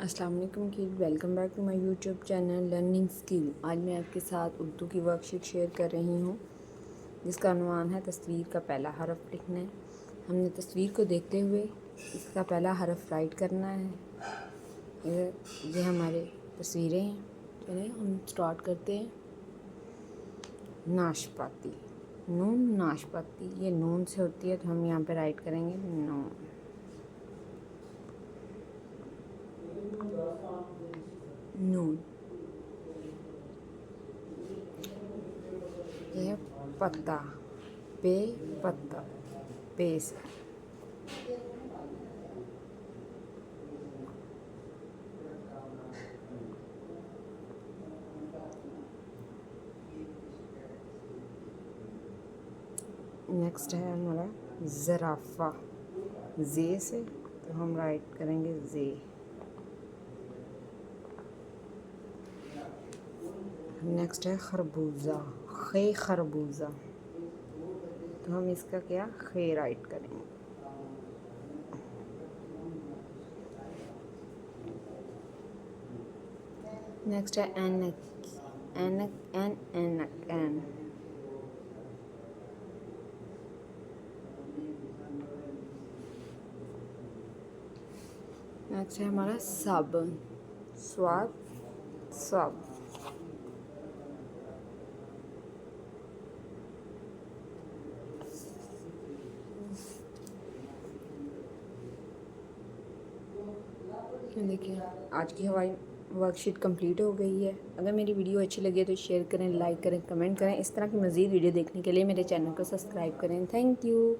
अस्सलाम वालेकुम kid, welcome back to my YouTube channel learning skill. आज मैं आपके साथ उर्दू की वर्कशीट शेयर कर रही हूँ जिसका अनुमान है तस्वीर का पहला हरफ लिखना है। हमने तस्वीर को देखते हुए इसका पहला हरफ राइट करना है। ये हमारे तस्वीरें हैं। चलिए हम स्टार्ट करते हैं। नाशपाती, नून नाशपाती, ये नून से होती है तो हम यहाँ पे राइट करेंगे नून। नून। यह पत्ता, पे पत्ता, पे से। नेक्स्ट है हमारा ज़राफ़ा, जे से, तो हम राइट करेंगे जे। नेक्स्ट है खरबूजा, खे खरबूजा, तो हम इसका क्या खे राइट करेंगे। नेक्स्ट है ऐनक, ऐनक एन ऐनक एन। नेक्स्ट है हमारा साबुन, स्वाद सब। देखिए आज की हमारी वर्कशीट कंप्लीट हो गई है। अगर मेरी वीडियो अच्छी लगे तो शेयर करें, लाइक करें, कमेंट करें। इस तरह की मज़ीद वीडियो देखने के लिए मेरे चैनल को सब्सक्राइब करें। Thank you.